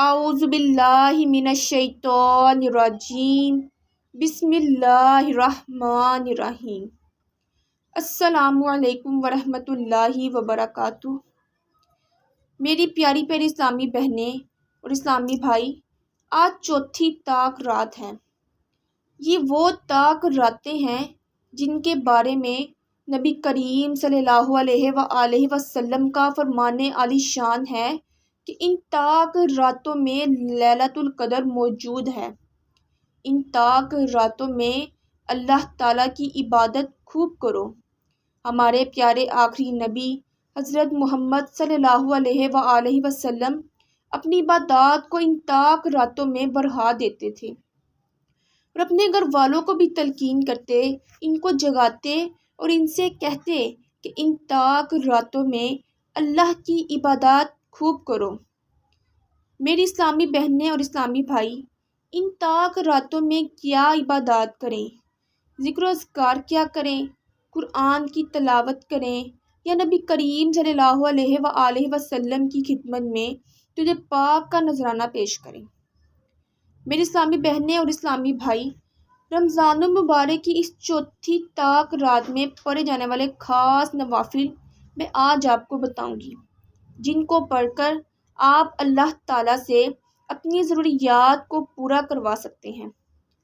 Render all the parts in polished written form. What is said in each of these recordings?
اعوذ باللہ من الشیطان الرجیم بسم اللہ الرحمن الرحیم۔ السلام علیکم ورحمۃ اللہ وبرکاتہ۔ میری پیاری پیاری اسلامی بہنیں اور اسلامی بھائی، آج چوتھی طاق رات ہے۔ یہ وہ طاق راتیں ہیں جن کے بارے میں نبی کریم صلی اللہ علیہ وآلہ وسلم کا فرمان عالی شان ہے کہ ان طاق راتوں میں لیلۃ القدر موجود ہے۔ ان طاق راتوں میں اللہ تعالیٰ کی عبادت خوب کرو۔ ہمارے پیارے آخری نبی حضرت محمد صلی اللہ علیہ وآلہ وسلم اپنی عبادات کو ان طاق راتوں میں بڑھا دیتے تھے اور اپنے گھر والوں کو بھی تلقین کرتے، ان کو جگاتے اور ان سے کہتے کہ ان طاق راتوں میں اللہ کی عبادات خوب کرو۔ میری اسلامی بہنیں اور اسلامی بھائی، ان طاق راتوں میں کیا عبادات کریں؟ ذکر و اذکار کیا کریں؟ قرآن کی تلاوت کریں یا نبی کریم صلی اللہ علیہ وآلہ وسلم کی خدمت میں تجھے پاک کا نذرانہ پیش کریں؟ میری اسلامی بہنیں اور اسلامی بھائی، رمضان المبارک کی اس چوتھی طاق رات میں پڑھے جانے والے خاص نوافل میں آج آپ کو بتاؤں گی، جن کو پڑھ کر آپ اللہ تعالیٰ سے اپنی ضروریات کو پورا کروا سکتے ہیں۔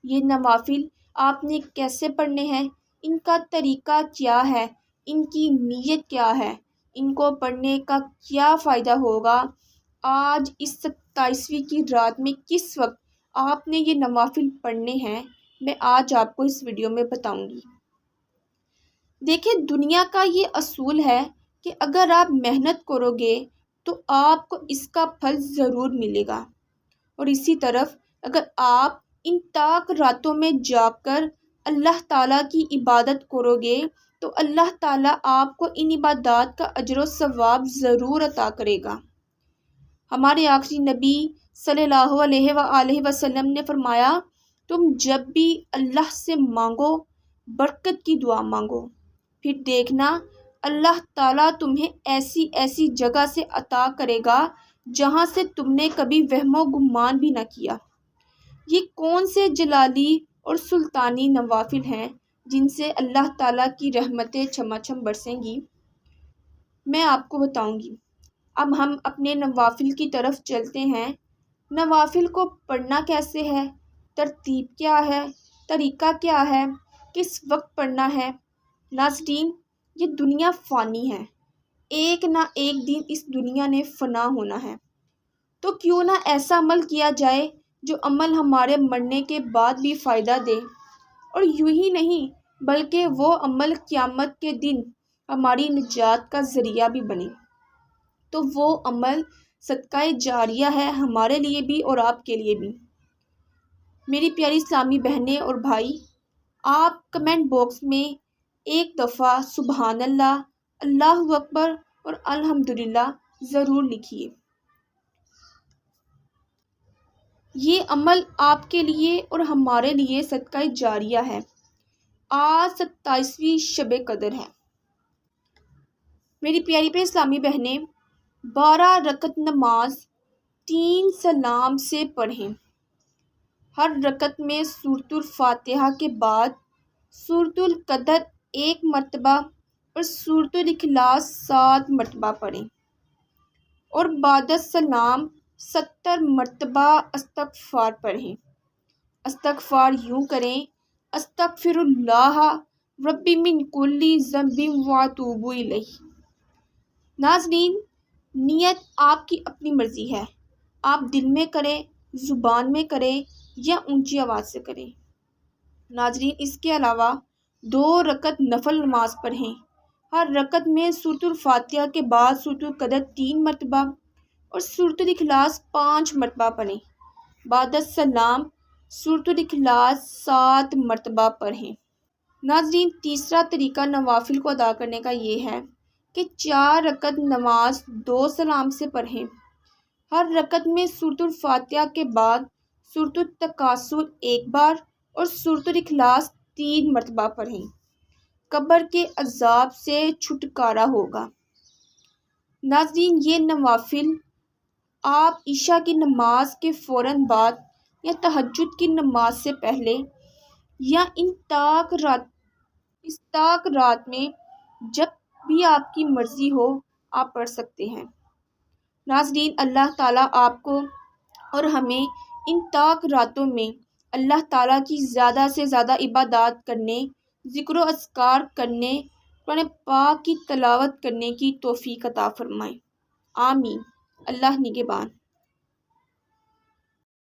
یہ نوافل آپ نے کیسے پڑھنے ہیں، ان کا طریقہ کیا ہے، ان کی نیت کیا ہے، ان کو پڑھنے کا کیا فائدہ ہوگا، آج اس 27ویں کی رات میں کس وقت آپ نے یہ نوافل پڑھنے ہیں، میں آج آپ کو اس ویڈیو میں بتاؤں گی۔ دیکھیں، دنیا کا یہ اصول ہے کہ اگر آپ محنت کرو گے تو آپ کو اس کا پھل ضرور ملے گا، اور اسی طرف اگر آپ ان طاق راتوں میں جا کر اللہ تعالیٰ کی عبادت کرو گے تو اللہ تعالیٰ آپ کو ان عبادات کا اجر و ثواب ضرور عطا کرے گا۔ ہمارے آخری نبی صلی اللہ علیہ وآلہ وسلم نے فرمایا، تم جب بھی اللہ سے مانگو برکت کی دعا مانگو، پھر دیکھنا اللہ تعالیٰ تمہیں ایسی ایسی جگہ سے عطا کرے گا جہاں سے تم نے کبھی وہم و گمان بھی نہ کیا۔ یہ کون سے جلالی اور سلطانی نوافل ہیں جن سے اللہ تعالیٰ کی رحمتیں چھما چھم برسیں گی؟ میں آپ کو بتاؤں گی۔ اب ہم اپنے نوافل کی طرف چلتے ہیں۔ نوافل کو پڑھنا کیسے ہے، ترتیب کیا ہے، طریقہ کیا ہے، کس وقت پڑھنا ہے؟ ناظرین، یہ دنیا فانی ہے، ایک نہ ایک دن اس دنیا نے فنا ہونا ہے، تو کیوں نہ ایسا عمل کیا جائے جو عمل ہمارے مرنے کے بعد بھی فائدہ دے، اور یوں ہی نہیں بلکہ وہ عمل قیامت کے دن ہماری نجات کا ذریعہ بھی بنے۔ تو وہ عمل صدقہ جاریہ ہے ہمارے لیے بھی اور آپ کے لیے بھی۔ میری پیاری اسلامی بہنیں اور بھائی، آپ کمنٹ باکس میں ایک دفعہ سبحان اللہ، اللہ اکبر اور الحمدللہ ضرور لکھیے۔ یہ عمل آپ کے لیے اور ہمارے لیے صدقہ جاریہ ہے۔ آج 27ویں شب قدر ہے۔ میری پیاری پیاری اسلامی بہنیں، 12 رکعت نماز 3 سلام سے پڑھیں۔ ہر رکعت میں سورۃ الفاتحہ کے بعد سورۃ القدر 1 مرتبہ اور سورۃ الاخلاص 7 مرتبہ پڑھیں، اور بعد السلام 70 مرتبہ استغفار پڑھیں۔ استغفار یوں کریں، استغفر اللہ ربی من کل ذنب واتوب الیہ۔ ناظرین، نیت آپ کی اپنی مرضی ہے، آپ دل میں کریں، زبان میں کریں یا اونچی آواز سے کریں۔ ناظرین، اس کے علاوہ 2 رکعت نفل نماز پڑھیں۔ ہر رکعت میں سورۃ الفاتحہ کے بعد سورۃ القدر 3 مرتبہ اور سورۃ الاخلاص 5 مرتبہ پڑھیں۔ بعد السلام سورۃ الاخلاص 7 مرتبہ پڑھیں۔ ناظرین، تیسرا طریقہ نوافل کو ادا کرنے کا یہ ہے کہ 4 رکعت نماز 2 سلام سے پڑھیں۔ ہر رکعت میں سورۃ الفاتحہ کے بعد سورۃ التکاثر 1 بار اور سورۃ الاخلاص 3 مرتبہ پڑھیں۔ قبر کے عذاب سے چھٹکارا ہوگا۔ ناظرین، یہ نوافل آپ عشاء کی نماز کے فوراً بعد یا تہجد کی نماز سے پہلے یا اس طاق رات میں جب بھی آپ کی مرضی ہو آپ پڑھ سکتے ہیں۔ ناظرین، اللہ تعالیٰ آپ کو اور ہمیں ان طاق راتوں میں اللہ تعالیٰ کی زیادہ سے زیادہ عبادات کرنے، ذکر و اذکار کرنے، قرآن پاک کی تلاوت کرنے کی توفیق عطا فرمائے۔ آمین۔ اللہ نگہبان۔